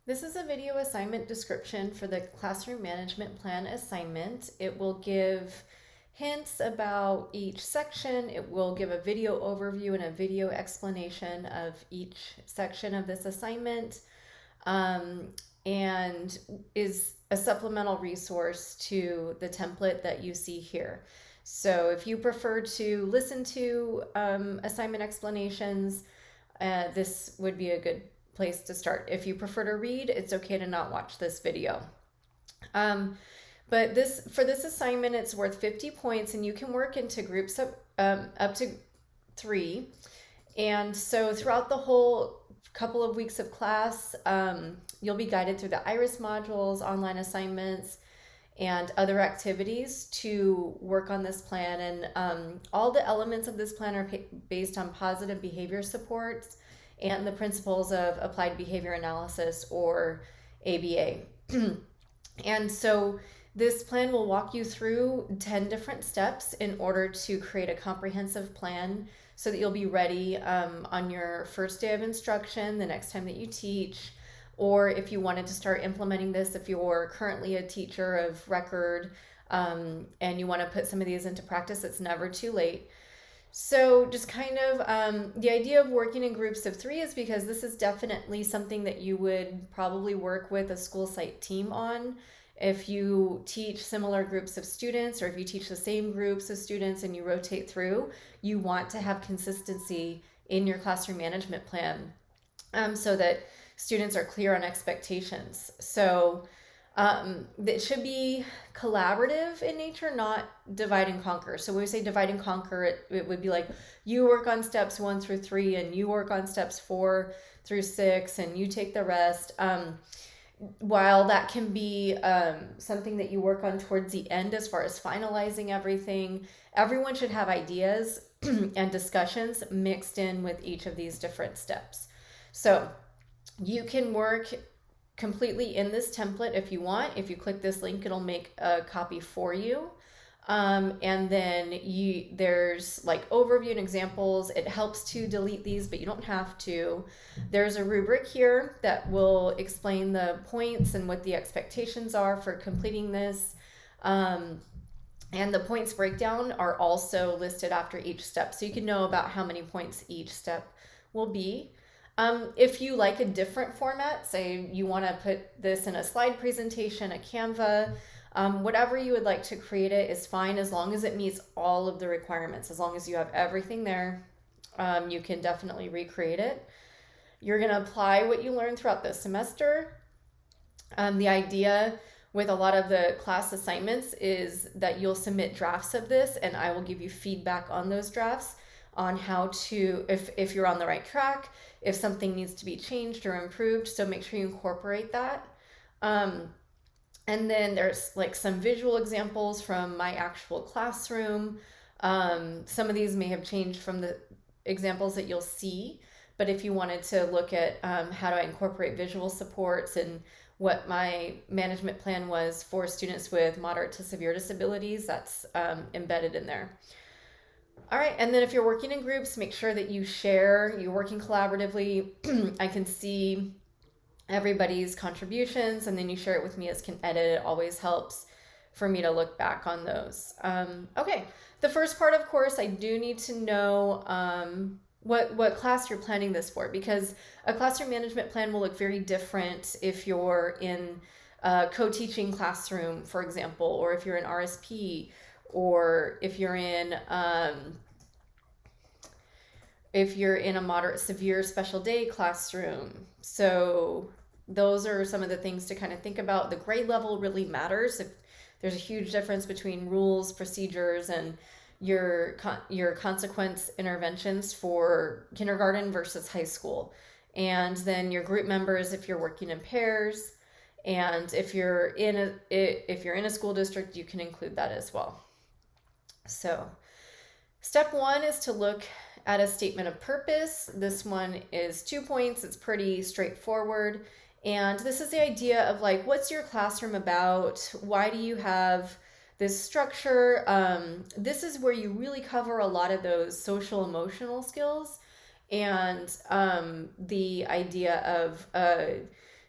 This is a video assignment description for the classroom management plan assignment. It will give hints about each section. It will give a video overview and a video explanation of each section of this assignment, um, and is a supplemental resource to the template that you see here. So if you prefer to listen to assignment explanations, this would be a good place to start. If you prefer to read, it's okay to not watch this video. Um, but for this assignment, it's worth 50 points, and you can work into groups of up to 3. And so throughout the whole couple of weeks of class, you'll be guided through the IRIS modules, online assignments, and other activities to work on this plan. And all the elements of this plan are based on positive behavior supports and the principles of applied behavior analysis, or ABA. And so this plan will walk you through 10 different steps in order to create a comprehensive plan so that you'll be ready on your first day of instruction, the next time that you teach, or if you wanted to start implementing this, if you're currently a teacher of record and you want to put some of these into practice, it's never too late. So just kind of the idea of working in groups of 3 is because this is definitely something that you would probably work with a school site team on. If you teach similar groups of students, or if you teach the same groups of students and you rotate through, you want to have consistency in your classroom management plan so that students are clear on expectations. So it should be collaborative in nature, not divide and conquer. So when we say divide and conquer, it would be like you work on steps 1 through 3 and you work on steps 4 through 6 and you take the rest. While that can be something that you work on towards the end as far as finalizing everything, everyone should have ideas and discussions mixed in with each of these different steps. So you can work completely in this template if you want. If you click this link, it'll make a copy for you. And then there's like overview and examples. It helps to delete these, but you don't have to. There's a rubric here that will explain the points and what the expectations are for completing this. And the points breakdown are also listed after each step, so you can know about how many points each step will be. If you like a different format, say you want to put this in a slide presentation, a Canva, whatever you would like to create it is fine, as long as it meets all of the requirements. As long as you have everything there, you can definitely recreate it. You're going to apply what you learned throughout the semester. The idea with a lot of the class assignments is that you'll submit drafts of this, and I will give you feedback on those drafts on how to, if you're on the right track, if something needs to be changed or improved. So make sure you incorporate that. And then there's like some visual examples from my actual classroom. Some of these may have changed from the examples that you'll see, but if you wanted to look at how to incorporate visual supports and what my management plan was for students with moderate to severe disabilities, that's embedded in there. All right, and then if you're working in groups, make sure that you share, you're working collaboratively. I can see everybody's contributions, and then you share it with me as can edit. It always helps for me to look back on those. Okay, the first part, of course, I do need to know what class you're planning this for, because a classroom management plan will look very different if you're in a co-teaching classroom, for example, or if you're in RSP, or if you're in a moderate severe special day classroom. So those are some of the things to kind of think about. The grade level really matters. If there's a huge difference between rules, procedures, and your consequence interventions for kindergarten versus high school. And then your group members if you're working in pairs, and if you're in a school district, you can include that as well. So step 1 is to look at a statement of purpose. This one is 2 points. It's pretty straightforward. And this is the idea of like, what's your classroom about? Why do you have this structure? This is where you really cover a lot of those social emotional skills and the idea of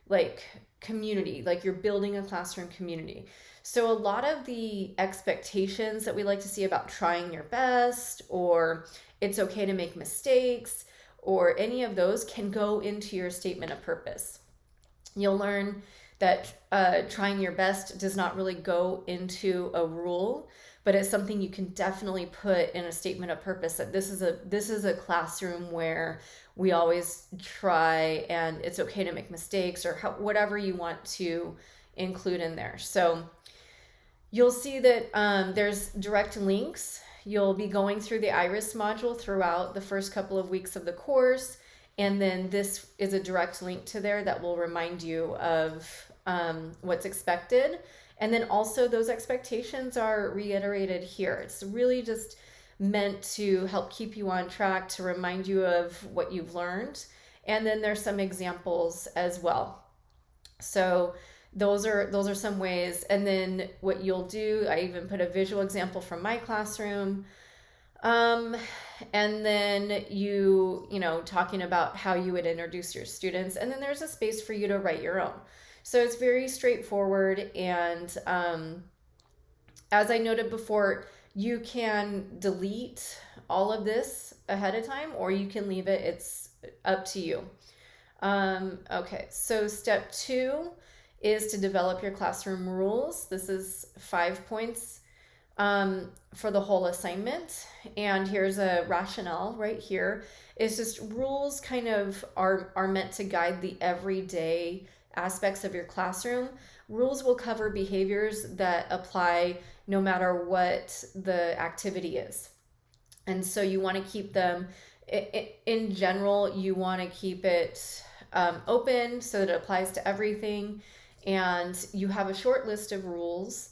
like community, like you're building a classroom community. So a lot of the expectations that we like to see about trying your best, or it's okay to make mistakes, or any of those can go into your statement of purpose. You'll learn that trying your best does not really go into a rule, but it's something you can definitely put in a statement of purpose, that this is a classroom where we always try, and it's okay to make mistakes, or whatever you want to include in there. So you'll see that there's direct links. You'll be going through the IRIS module throughout the first couple of weeks of the course. And then this is a direct link to there that will remind you of what's expected. And then also those expectations are reiterated here. It's really just meant to help keep you on track, to remind you of what you've learned. And then there's some examples as well. So those are some ways. And then what you'll do, I even put a visual example from my classroom. And then you know, talking about how you would introduce your students. And then there's a space for you to write your own. So it's very straightforward. And as I noted before, you can delete all of this ahead of time, or you can leave it. It's up to you. Okay, so step 2 is to develop your classroom rules. This is 5 points for the whole assignment. And here's a rationale right here. It's just rules kind of are meant to guide the everyday aspects of your classroom. Rules will cover behaviors that apply no matter what the activity is. And so you want to keep them, in general, you want to keep it open so that it applies to everything. And you have a short list of rules.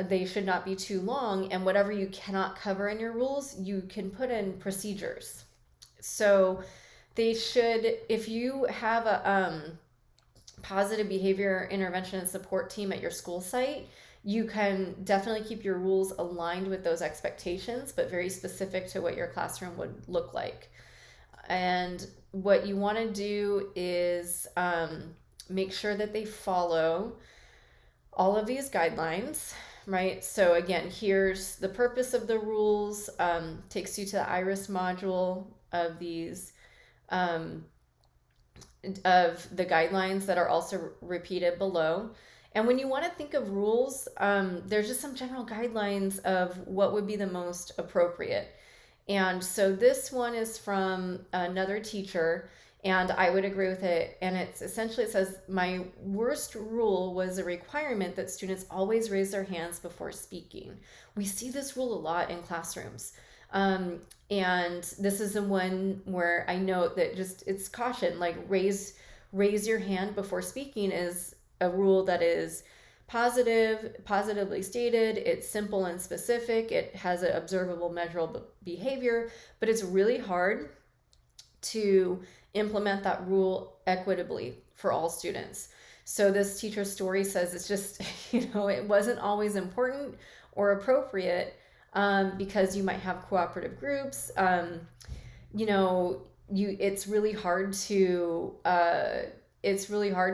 They should not be too long. And whatever you cannot cover in your rules, you can put in procedures. So they should, if you have a positive behavior intervention and support team at your school site, you can definitely keep your rules aligned with those expectations, but very specific to what your classroom would look like. And what you want to do is make sure that they follow all of these guidelines, right? So again, here's the purpose of the rules, takes you to the IRIS module of these, of the guidelines that are also repeated below. And when you want to think of rules, there's just some general guidelines of what would be the most appropriate. And so this one is from another teacher, and I would agree with it. And it's essentially, it says, my worst rule was a requirement that students always raise their hands before speaking. We see this rule a lot in classrooms. And this is the one where I note that just, it's caution, like raise your hand before speaking is a rule that is positively stated. It's simple and specific. It has an observable, measurable behavior, but it's really hard to implement that rule equitably for all students. So this teacher's story says it's just, it wasn't always important or appropriate because you might have cooperative groups. It's really hard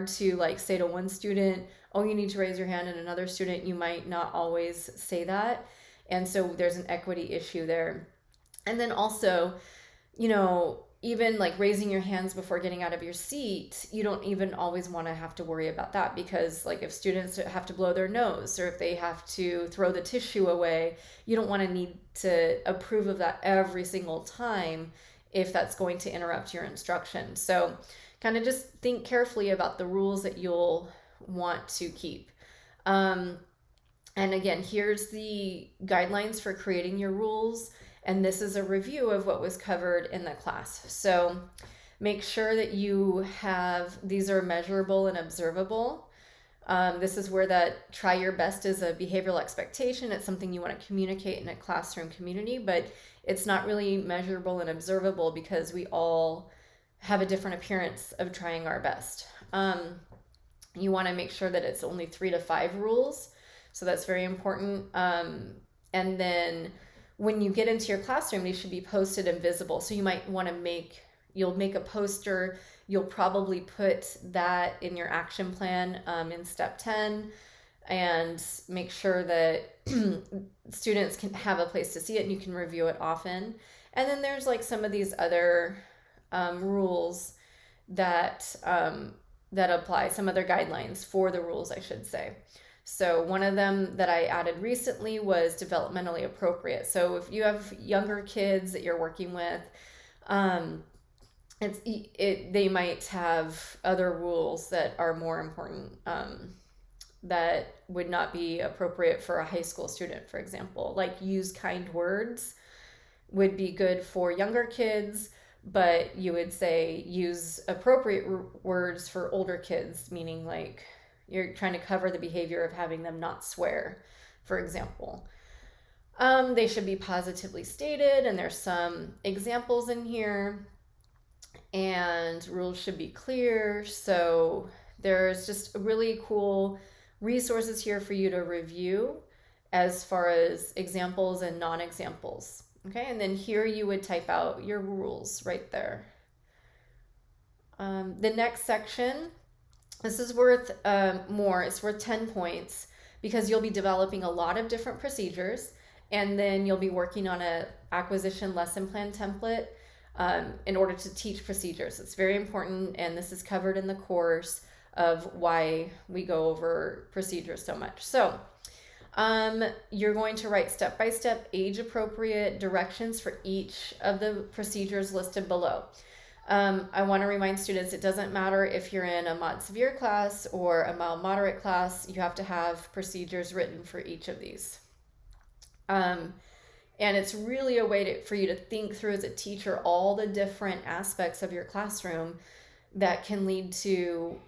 to like say to one student, oh, you need to raise your hand, and another student, you might not always say that. And so there's an equity issue there. And then also, even like raising your hands before getting out of your seat, you don't even always want to have to worry about that, because like if students have to blow their nose or if they have to throw the tissue away, you don't want to need to approve of that every single time if that's going to interrupt your instruction. So kind of just think carefully about the rules that you'll want to keep. And again, here's the guidelines for creating your rules. And this is a review of what was covered in the class. So make sure that you have, these are measurable and observable. This is where that try your best is a behavioral expectation. It's something you want to communicate in a classroom community, but it's not really measurable and observable because we all have a different appearance of trying our best. You want to make sure that it's only 3 to 5 rules. So that's very important. And then when you get into your classroom, these should be posted and visible. So you might want to you'll make a poster You'll probably put that in your action plan in step 10, and make sure that students can have a place to see it and you can review it often. And then there's like some of these other rules that that apply, some other guidelines for the rules, I should say. So one of them that I added recently was developmentally appropriate. So if you have younger kids that you're working with, they might have other rules that are more important, that would not be appropriate for a high school student, for example. Like use kind words would be good for younger kids, but you would say use appropriate words for older kids, meaning like you're trying to cover the behavior of having them not swear, for example. They should be positively stated, and there's some examples in here, and rules should be clear. So there's just really cool resources here for you to review as far as examples and non-examples. Okay, and then here you would type out your rules right there. The next section, this is worth more. It's worth 10 points because you'll be developing a lot of different procedures, and then you'll be working on a acquisition lesson plan template in order to teach procedures. It's very important, and this is covered in the course of why we go over procedures so much. So you're going to write step-by-step age-appropriate directions for each of the procedures listed below. I want to remind students it doesn't matter if you're in a mod severe class or a mild moderate class, you have to have procedures written for each of these. And it's really a way for you to think through as a teacher all the different aspects of your classroom that can lead to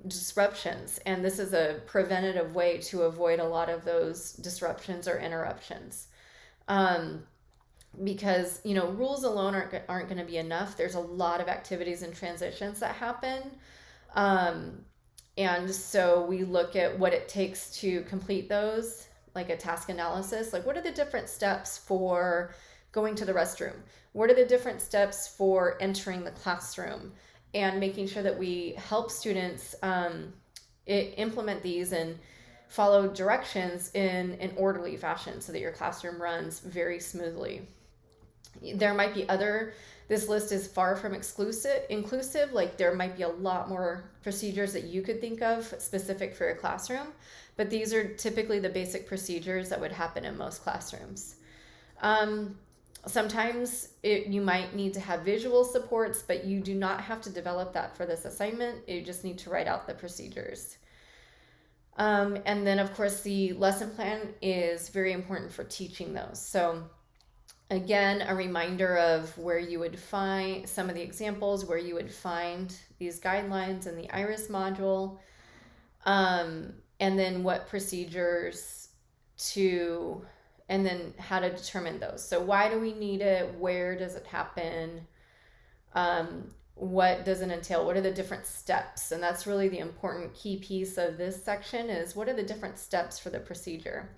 disruptions. And this is a preventative way to avoid a lot of those disruptions or interruptions. Because, you know, rules alone aren't going to be enough. There's a lot of activities and transitions that happen. And so we look at what it takes to complete those, like a task analysis. Like, what are the different steps for going to the restroom? What are the different steps for entering the classroom? And making sure that we help students implement these and follow directions in an orderly fashion so that your classroom runs very smoothly. There might be this list is far from inclusive, like there might be a lot more procedures that you could think of specific for your classroom, but these are typically the basic procedures that would happen in most classrooms. Sometimes you might need to have visual supports, but you do not have to develop that for this assignment. You just need to write out the procedures. And then, of course, the lesson plan is very important for teaching those. So again, a reminder of where you would find some of the examples, where you would find these guidelines in the IRIS module, and then what procedures and then how to determine those. So why do we need it? Where does it happen? What does it entail? What are the different steps? And that's really the important key piece of this section is what are the different steps for the procedure?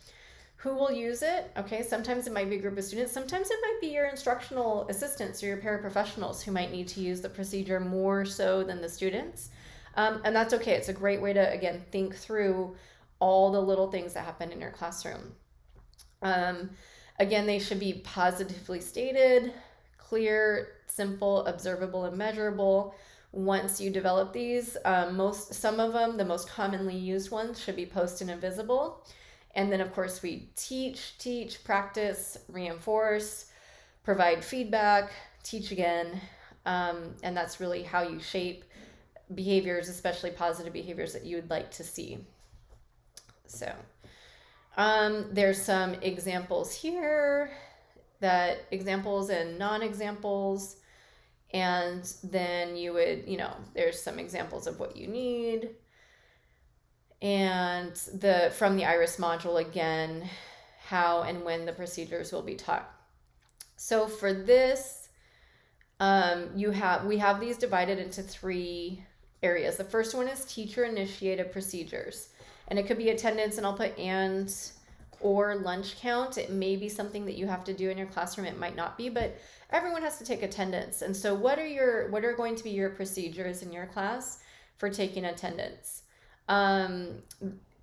Who will use it? Okay, sometimes it might be a group of students. Sometimes it might be your instructional assistants or your paraprofessionals who might need to use the procedure more so than the students. And that's okay. It's a great way to, again, think through all the little things that happen in your classroom. Again, they should be positively stated, clear, simple, observable, and measurable. Once you develop these, some of them, the most commonly used ones, should be posted and visible. And then, of course, we teach, practice, reinforce, provide feedback, teach again. And that's really how you shape behaviors, especially positive behaviors that you would like to see. So there's some examples here, examples and non-examples. And then you would, there's some examples of what you need. And from the IRIS module, again, how and when the procedures will be taught. So for this, we have these divided into 3 areas. The first one is teacher-initiated procedures. And it could be attendance, and I'll put or lunch count. It may be something that you have to do in your classroom. It might not be, but everyone has to take attendance. And so what are going to be your procedures in your class for taking attendance?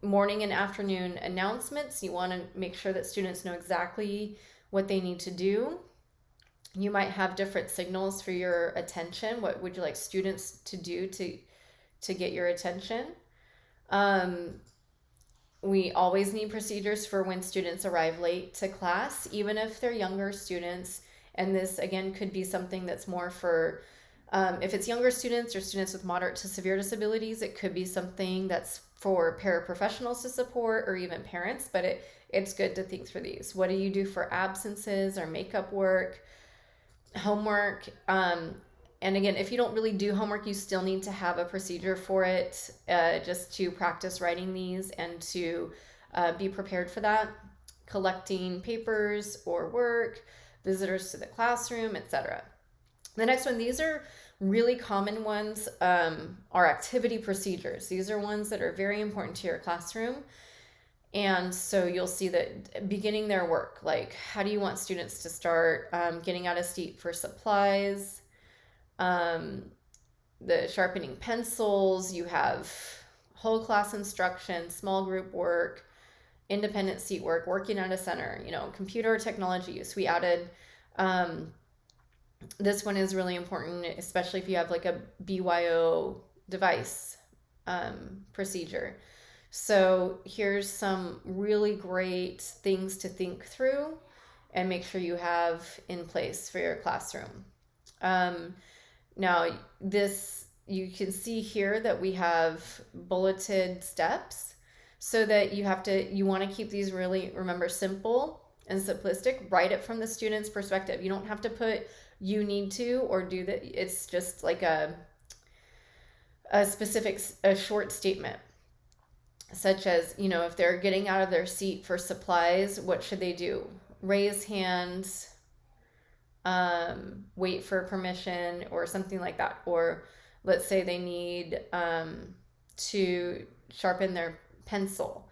Morning and afternoon announcements. You want to make sure that students know exactly what they need to do. You might have different signals for your attention. What would you like students to do to get your attention? We always need procedures for when students arrive late to class, even if they're younger students. And this, again, could be something that's more for, if it's younger students or students with moderate to severe disabilities, it could be something that's for paraprofessionals to support or even parents, but it's good to think through these. What do you do for absences or makeup work, homework? And again, if you don't really do homework, you still need to have a procedure for it, just to practice writing these and to be prepared for that. Collecting papers or work, visitors to the classroom, etc. The next one, these are really common ones, are activity procedures. These are ones that are very important to your classroom. And so you'll see that beginning their work, like how do you want students to start getting out of seat for supplies, the sharpening pencils, you have whole class instruction, small group work, independent seat work, working at a center, computer technology use. We added, this one is really important, especially if you have like a BYO device procedure. So here's some really great things to think through and make sure you have in place for your classroom. Now, this, you can see here that we have bulleted steps so that you want to keep these really, remember, simple and simplistic. Write it from the student's perspective. You don't have to put you need to or do that. It's just like a short statement, such as, if they're getting out of their seat for supplies, what should they do? Raise hands, wait for permission, or something like that. Or let's say they need to sharpen their pencil.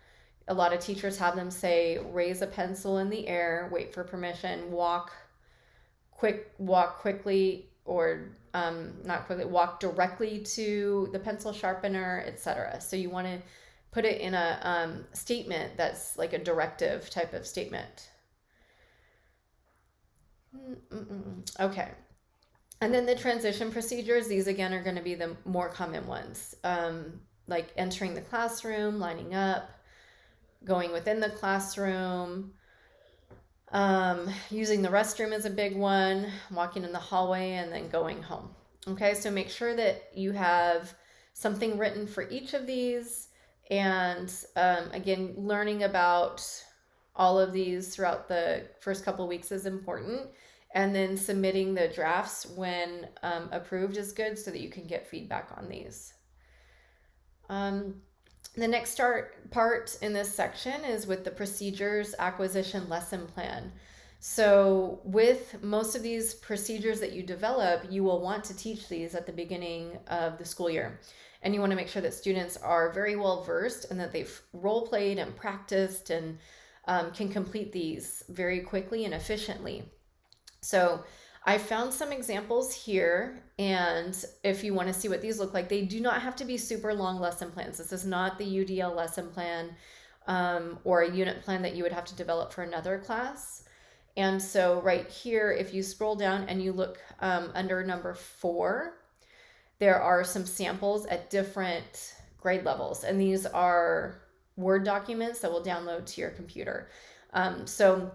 A lot of teachers have them say, raise a pencil in the air, wait for permission, walk quickly, or not quickly, walk directly to the pencil sharpener, etc. So you want to put it in a statement that's like a directive type of statement. Okay. And then the transition procedures, these again are going to be the more common ones, like entering the classroom, lining up, going within the classroom, using the restroom is a big one, walking in the hallway, and then going home. Okay, so make sure that you have something written for each of these. And again, learning about all of these throughout the first couple of weeks is important. And then submitting the drafts when approved is good so that you can get feedback on these. The next part in this section is with the procedures acquisition lesson plan. So with most of these procedures that you develop, you will want to teach these at the beginning of the school year. And you want to make sure that students are very well versed and that they've role played and practiced and can complete these very quickly and efficiently. So I found some examples here, and if you want to see what these look like, they do not have to be super long lesson plans. This is not the UDL lesson plan or a unit plan that you would have to develop for another class. And so right here, if you scroll down and you look under number 4, there are some samples at different grade levels, and these are Word documents that will download to your computer. So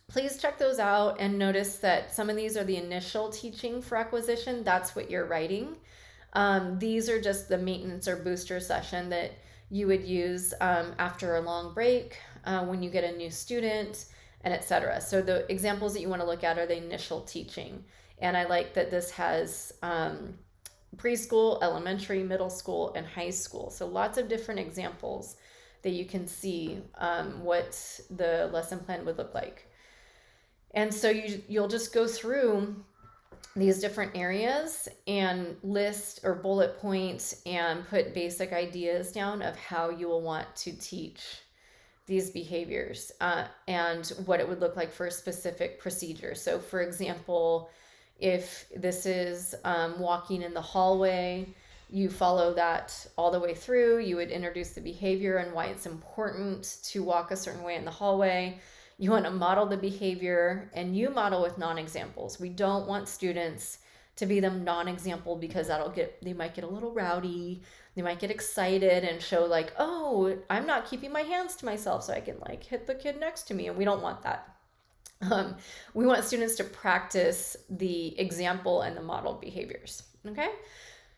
please check those out and notice that some of these are the initial teaching for acquisition. That's what you're writing. These are just the maintenance or booster session that you would use after a long break, when you get a new student, and etc. So the examples that you want to look at are the initial teaching. And I like that this has preschool, elementary, middle school, and high school. So lots of different examples that you can see what the lesson plan would look like. And so you'll just go through these different areas and list or bullet point and put basic ideas down of how you will want to teach these behaviors and what it would look like for a specific procedure. So for example, if this is walking in the hallway, you follow that all the way through. You would introduce the behavior and why it's important to walk a certain way in the hallway. You want to model the behavior, and you model with non-examples. We don't want students to be them non-example, because they might get a little rowdy. They might get excited and show like, oh, I'm not keeping my hands to myself so I can like hit the kid next to me. And we don't want that. We want students to practice the example and the modeled behaviors. Okay.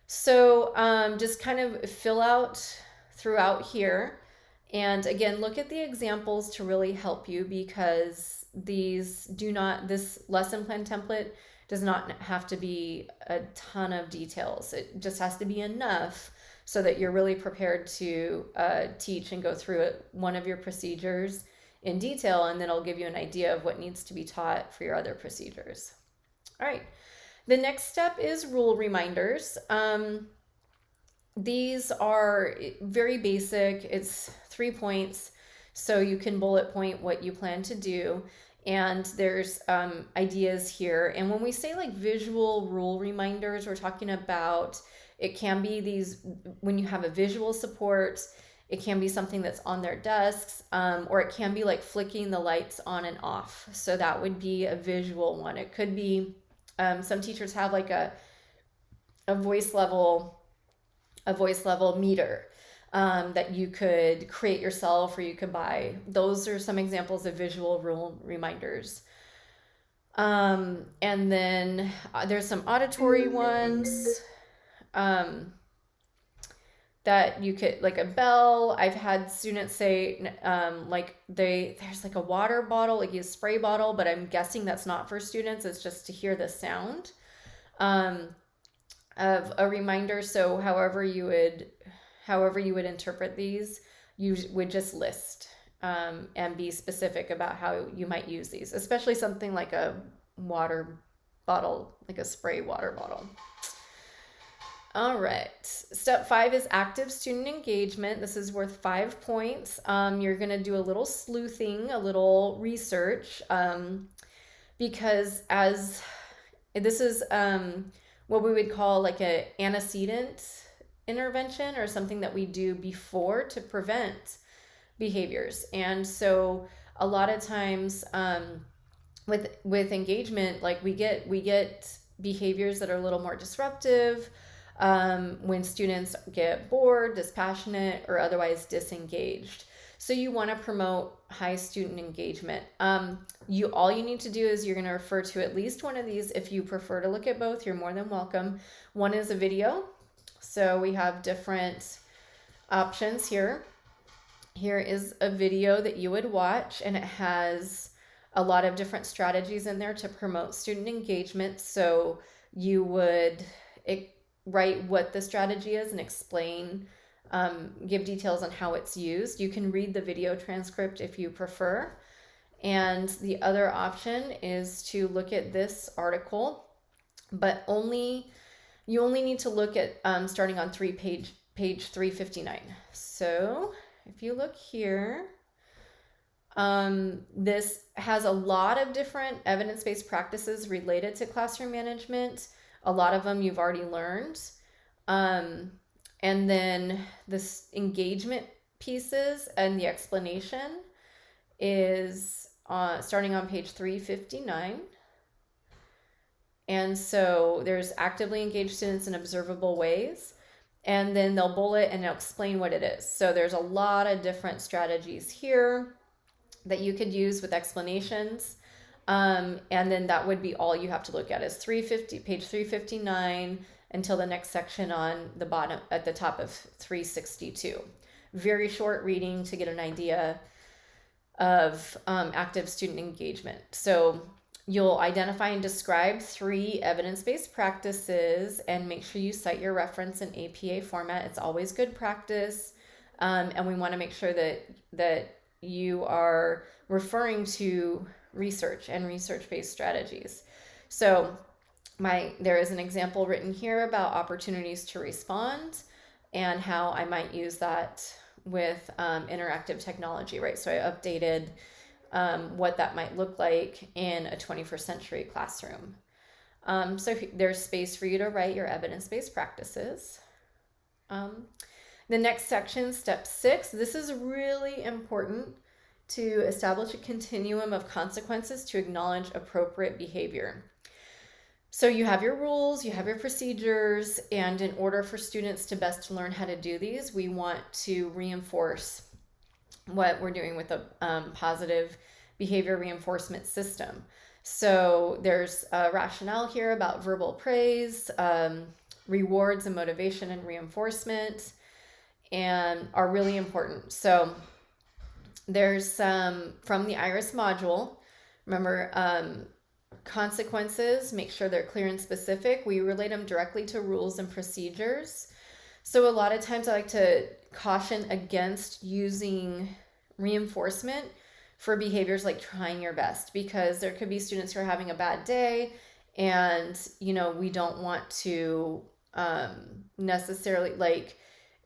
So just kind of fill out throughout here. And again, look at the examples to really help you, because this lesson plan template does not have to be a ton of details. It just has to be enough so that you're really prepared to teach and go through one of your procedures in detail, and then it'll give you an idea of what needs to be taught for your other procedures. All right. The next step is rule reminders. These are very basic. It's 3 points, so you can bullet point what you plan to do. And there's ideas here. And when we say like visual rule reminders, we're talking about, it can be these, when you have a visual support, it can be something that's on their desks, or it can be like flicking the lights on and off. So that would be a visual one. It could be, some teachers have like a voice level meter that you could create yourself, or you could buy. Those are some examples of visual rule reminders. And then there's some auditory ones that you could, like a bell. I've had students say there's like a water bottle, like a spray bottle, but I'm guessing that's not for students. It's just to hear the sound of a reminder. So however you would interpret these, you would just list and be specific about how you might use these, especially something like a water bottle, like a spray water bottle. All right. Step 5 is active student engagement. This is worth 5 points. You're going to do a little sleuthing, a little research, because this is what we would call like an antecedent intervention, or something that we do before to prevent behaviors. And so a lot of times with engagement, like we get behaviors that are a little more disruptive, when students get bored, dispassionate, or otherwise disengaged. So you want to promote high student engagement. All you need to do is you're going to refer to at least one of these. If you prefer to look at both, you're more than welcome. One is a video. So we have different options here. Here is a video that you would watch, and it has a lot of different strategies in there to promote student engagement. So you would write what the strategy is and explain, give details on how it's used. You can read the video transcript if you prefer. And the other option is to look at this article, but you only need to look at starting on page 359. So if you look here, this has a lot of different evidence-based practices related to classroom management. A lot of them you've already learned. And then this engagement pieces and the explanation is starting on page 359. And so there's actively engaged students in observable ways. And then they'll bullet and they'll explain what it is. So there's a lot of different strategies here that you could use with explanations. And then that would be all you have to look at is page 359 until the next section on the bottom at the top of 362. Very short reading to get an idea of active student engagement. So you'll identify and describe 3 evidence-based practices and make sure you cite your reference in APA format. It's always good practice. And we want to make sure that you are referring to research and research-based strategies. So there is an example written here about opportunities to respond and how I might use that interactive technology, right? So I updated what that might look like in a 21st century classroom. So there's space for you to write your evidence-based practices. The next section, step 6, this is really important to establish a continuum of consequences to acknowledge appropriate behavior. So you have your rules, you have your procedures, and in order for students to best learn how to do these, we want to reinforce what we're doing with a positive behavior reinforcement system. So there's a rationale here about verbal praise, rewards and motivation and reinforcement, and are really important. So there's some from the IRIS module. Remember, consequences, make sure they're clear and specific. We relate them directly to rules and procedures. So a lot of times I like to caution against using reinforcement for behaviors like trying your best, because there could be students who are having a bad day, and we don't want to necessarily, like,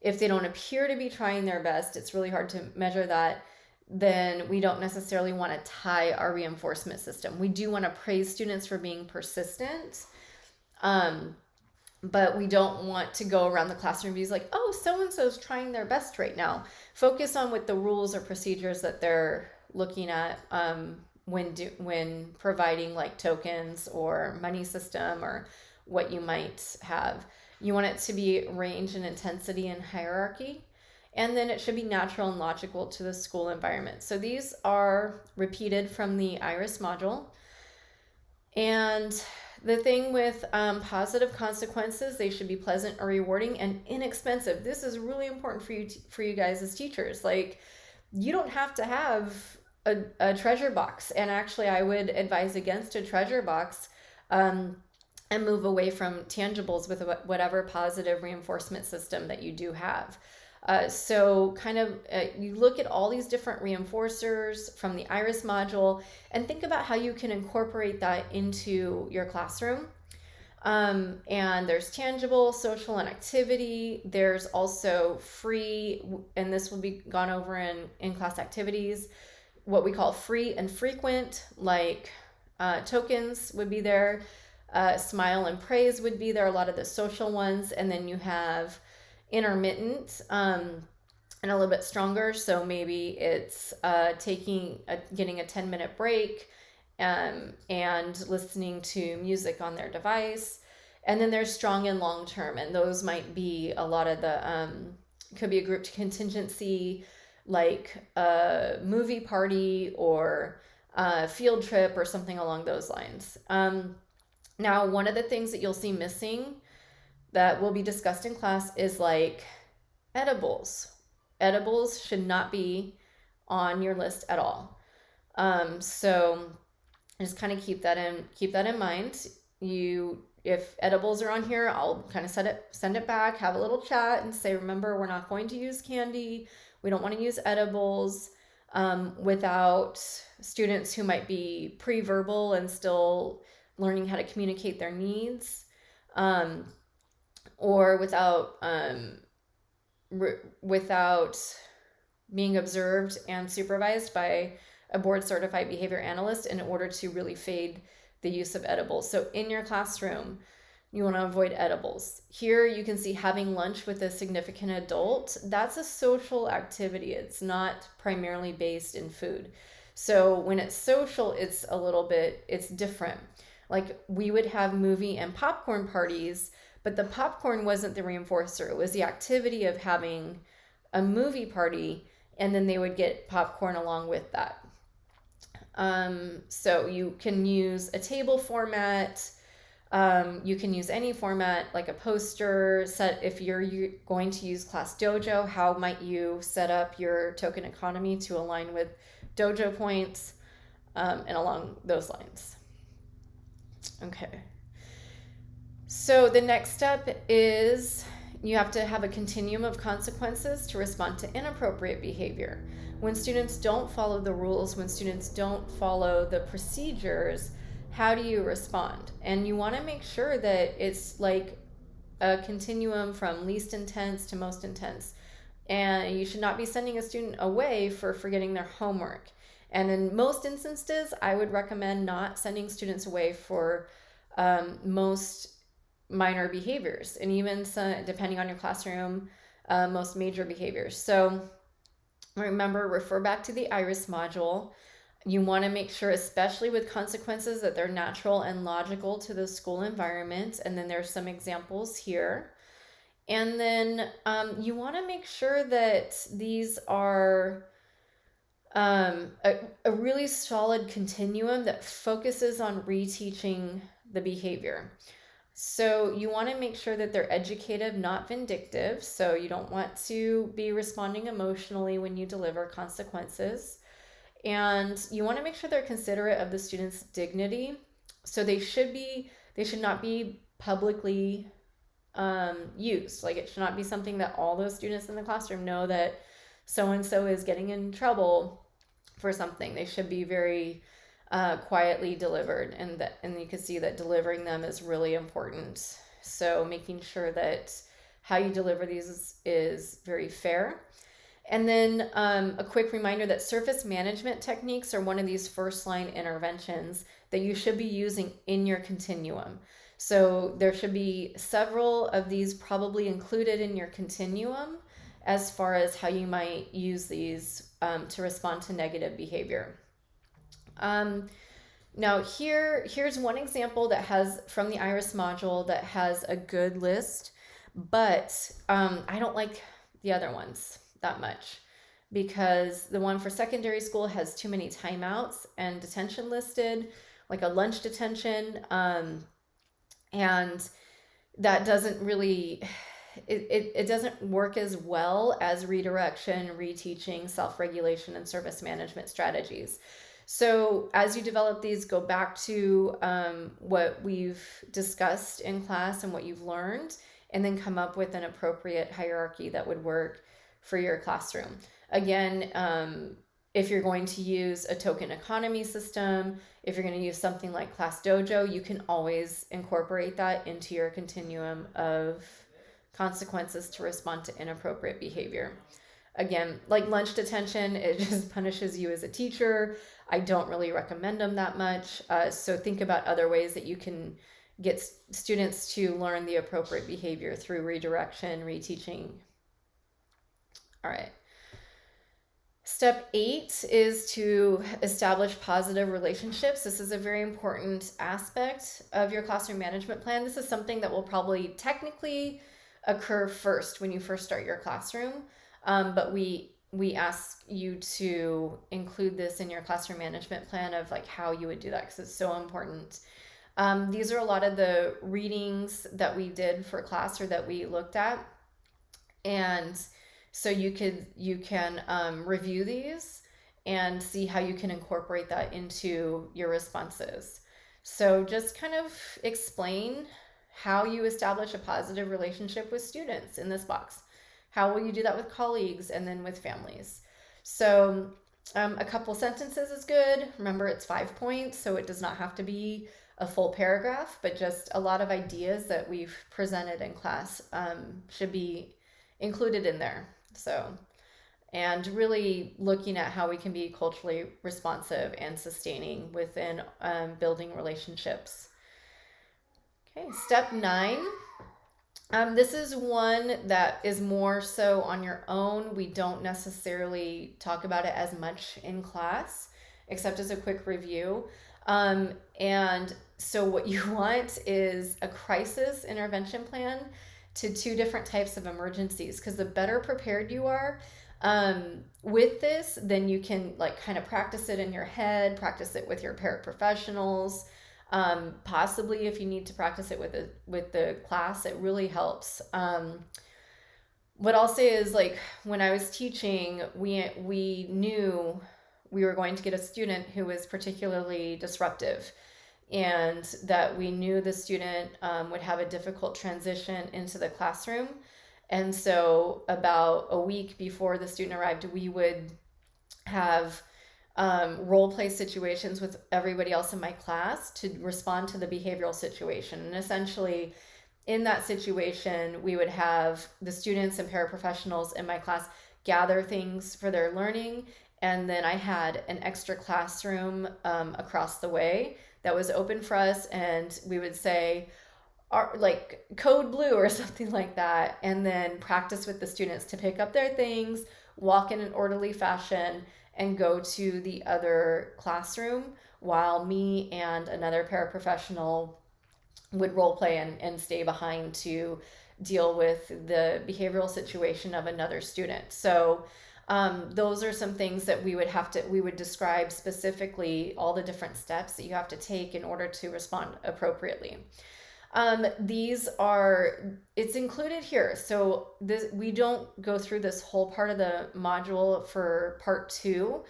if they don't appear to be trying their best, it's really hard to measure that, then we don't necessarily want to tie our reinforcement system. We do want to praise students for being persistent, but we don't want to go around the classroom and be like, oh, so-and-so's trying their best right now. Focus on what the rules or procedures that they're looking at when providing like tokens or money system or what you might have. You want it to be range and intensity and hierarchy. And then it should be natural and logical to the school environment. So these are repeated from the IRIS module. And the thing with positive consequences, they should be pleasant or rewarding and inexpensive. This is really important for you guys as teachers. Like, you don't have to have a treasure box. And actually, I would advise against a treasure box and move away from tangibles with whatever positive reinforcement system that you do have. So you look at all these different reinforcers from the IRIS module and think about how you can incorporate that into your classroom. And there's tangible, social, and activity. There's also free, and this will be gone over in class activities, what we call free and frequent, like tokens would be there, smile and praise would be there, a lot of the social ones, and then you have intermittent and a little bit stronger. So maybe it's getting a 10-minute break and listening to music on their device. And then there's strong and long term, and those might be a lot of the could be a grouped contingency, like a movie party or a field trip or something along those lines. Now, one of the things that you'll see missing that will be discussed in class is like edibles. Edibles should not be on your list at all. So just kind of keep that in mind. If edibles are on here, I'll kind of send it back, have a little chat and say, remember, we're not going to use candy. We don't want to use edibles without students who might be pre-verbal and still learning how to communicate their needs. Or without being observed and supervised by a board certified behavior analyst in order to really fade the use of edibles. So in your classroom, you want to avoid edibles. Here you can see having lunch with a significant adult. That's a social activity. It's not primarily based in food. So when it's social, it's different. Like, we would have movie and popcorn parties, but the popcorn wasn't the reinforcer. It was the activity of having a movie party, and then they would get popcorn along with that. So you can use a table format. You can use any format, like a poster set. If you're going to use Class Dojo, how might you set up your token economy to align with dojo points, and along those lines. Okay. So the next step is you have to have a continuum of consequences to respond to inappropriate behavior. When students don't follow the rules, when students don't follow the procedures, how do you respond? And you want to make sure that it's like a continuum from least intense to most intense. and you should not be sending a student away for forgetting their homework. And in most instances, I would recommend not sending students away for most minor behaviors, and even some, depending on your classroom, most major behaviors. So remember, refer back to the IRIS module. You want to make sure, especially with consequences, that they're natural and logical to the school environment. And then there's some examples here. And then you want to make sure that these are a really solid continuum that focuses on reteaching the behavior. So you want to make sure that they're educative, not vindictive. So you don't want to be responding emotionally when you deliver consequences. And you want to make sure they're considerate of the student's dignity. So they should not be publicly used. Like, it should not be something that all those students in the classroom know that so-and-so is getting in trouble for something. They should be very quietly delivered, and you can see that delivering them is really important. So making sure that how you deliver these is very fair. And then a quick reminder that surface management techniques are one of these first line interventions that you should be using in your continuum. So there should be several of these probably included in your continuum as far as how you might use these to respond to negative behavior. Now here's one example that has, from the IRIS module, that has a good list, but I don't like the other ones that much, because the one for secondary school has too many timeouts and detention listed, like a lunch detention, and that doesn't really, it doesn't work as well as redirection, reteaching, self-regulation, and service management strategies. So as you develop these, go back to what we've discussed in class and what you've learned, and then come up with an appropriate hierarchy that would work for your classroom. Again, if you're going to use a token economy system, if you're going to use something like Class Dojo, you can always incorporate that into your continuum of consequences to respond to inappropriate behavior. Again, like lunch detention, it just punishes you as a teacher. I don't really recommend them that much. So think about other ways that you can get students to learn the appropriate behavior through redirection, reteaching. All right. Step 8 is to establish positive relationships. This is a very important aspect of your classroom management plan. This is something that will probably technically occur first when you first start your classroom, but we ask you to include this in your classroom management plan of like how you would do that, because it's so important. These are a lot of the readings that we did for class, or that we looked at, and so you can review these and see how you can incorporate that into your responses. So just kind of explain how you establish a positive relationship with students in this box. How will you do that with colleagues, and then with families? So a couple sentences is good. Remember, it's 5 points, so it does not have to be a full paragraph, but just a lot of ideas that we've presented in class should be included in there. So, and really looking at how we can be culturally responsive and sustaining within building relationships. Okay, step 9. This is one that is more so on your own. We don't necessarily talk about it as much in class, except as a quick review. And so what you want is a crisis intervention plan to 2 different types of emergencies, because the better prepared you are with this, then you can like kind of practice it in your head, practice it with your paraprofessionals. Possibly if you need to practice it with the class, it really helps. What I'll say is, like, when I was teaching, we knew we were going to get a student who was particularly disruptive, and that we knew the student would have a difficult transition into the classroom. And so about a week before the student arrived, we would have role play situations with everybody else in my class to respond to the behavioral situation. And essentially, in that situation, we would have the students and paraprofessionals in my class gather things for their learning. And then I had an extra classroom across the way that was open for us. And we would say, like code blue or something like that, and then practice with the students to pick up their things, walk in an orderly fashion, and go to the other classroom while me and another paraprofessional would role play and stay behind to deal with the behavioral situation of another student. So those are some things that we would describe specifically, all the different steps that you have to take in order to respond appropriately. It's included here. So we don't go through this whole part of the module for part 2,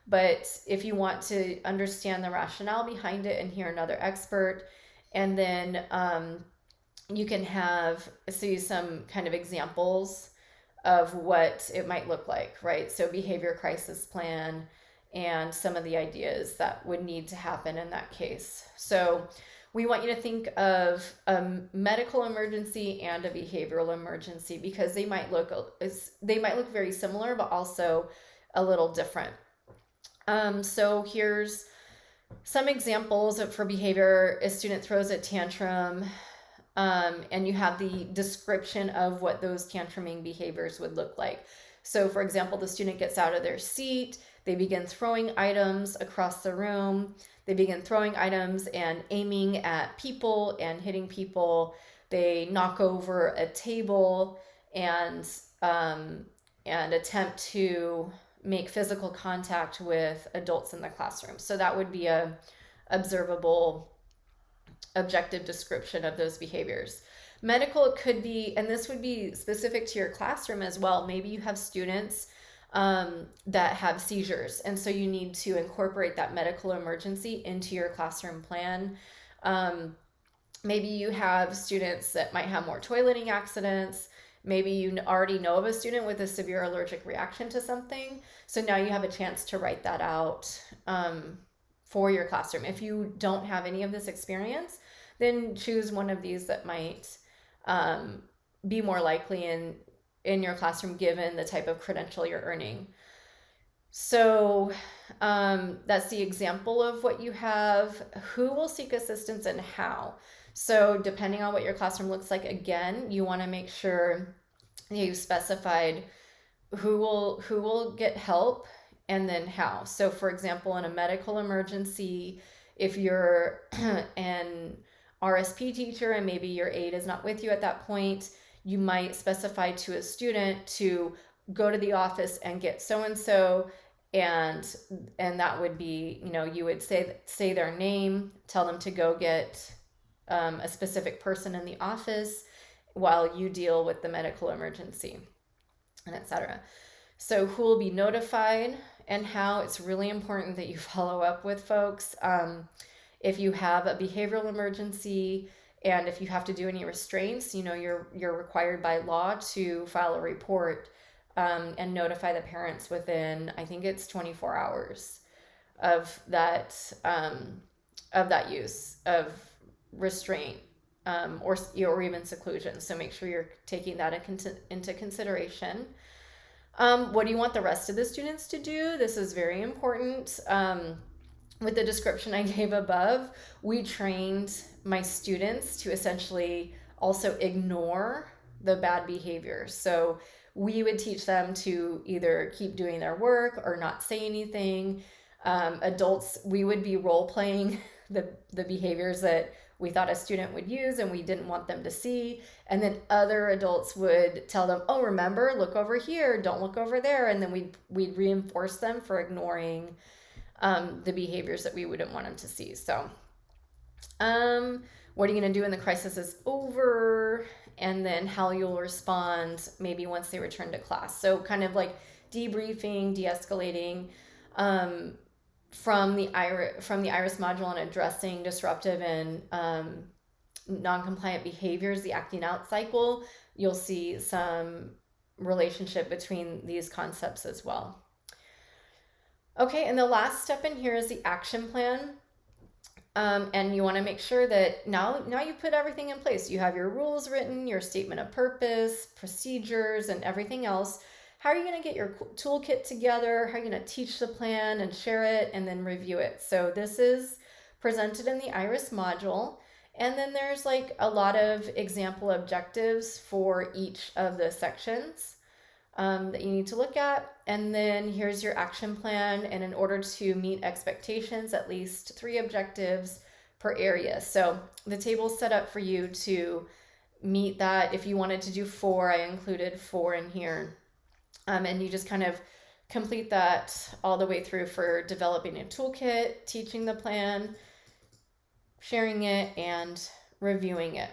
but if you want to understand the rationale behind it and hear another expert, and then you can see some kind of examples of what it might look like, right? So behavior crisis plan and some of the ideas that would need to happen in that case. So we want you to think of a medical emergency and a behavioral emergency, because they might look very similar, but also a little different. So here's some examples for behavior. A student throws a tantrum, and you have the description of what those tantruming behaviors would look like. So for example, the student gets out of their seat, they begin throwing items across the room, they begin throwing items and aiming at people and hitting people. They knock over a table and attempt to make physical contact with adults in the classroom. So that would be a observable, objective description of those behaviors. Medical could be, and this would be specific to your classroom as well. Maybe you have students that have seizures, and so you need to incorporate that medical emergency into your classroom plan. Maybe you have students that might have more toileting accidents. Maybe you already know of a student with a severe allergic reaction to something, so now you have a chance to write that out for your classroom. If you don't have any of this experience, then choose one of these that might be more likely in your classroom given the type of credential you're earning. So that's the example of what you have. Who will seek assistance and how? So depending on what your classroom looks like, again, you want to make sure you've specified who will get help and then how. So for example, in a medical emergency, if you're an RSP teacher and maybe your aide is not with you at that point, you might specify to a student to go to the office and get so-and-so, and that would be, you would say their name, tell them to go get a specific person in the office while you deal with the medical emergency, and etc. So who will be notified and how? It's really important that you follow up with folks. If you have a behavioral emergency, and if you have to do any restraints, you're required by law to file a report and notify the parents within, I think it's 24 hours of that use of restraint or even seclusion. So make sure you're taking that into consideration. What do you want the rest of the students to do? This is very important. With the description I gave above, we trained my students to essentially also ignore the bad behavior. So we would teach them to either keep doing their work or not say anything. Adults, we would be role playing the behaviors that we thought a student would use and we didn't want them to see. And then other adults would tell them, oh, remember, look over here, don't look over there. And then we'd reinforce them for ignoring the behaviors that we wouldn't want them to see. So what are you going to do when the crisis is over? And then how you'll respond maybe once they return to class. So kind of like debriefing, de-escalating from the IRIS module on addressing disruptive and non-compliant behaviors, the acting out cycle. You'll see some relationship between these concepts as well. Okay, and the last step in here is the action plan. And you want to make sure that now you put everything in place. You have your rules written, your statement of purpose, procedures, and everything else. How are you going to get your toolkit together? How are you going to teach the plan and share it and then review it? So this is presented in the IRIS module. And then there's like a lot of example objectives for each of the sections that you need to look at. And then here's your action plan. And in order to meet expectations, at least 3 objectives per area. So the table's set up for you to meet that. If you wanted to do 4, I included 4 in here. And you just kind of complete that all the way through for developing a toolkit, teaching the plan, sharing it, and reviewing it.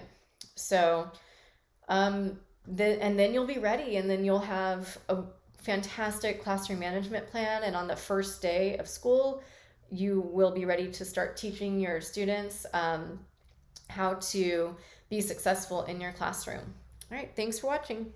So, and then you'll be ready, and then you'll have a fantastic classroom management plan. And on the first day of school, you will be ready to start teaching your students how to be successful in your classroom. All right, thanks for watching.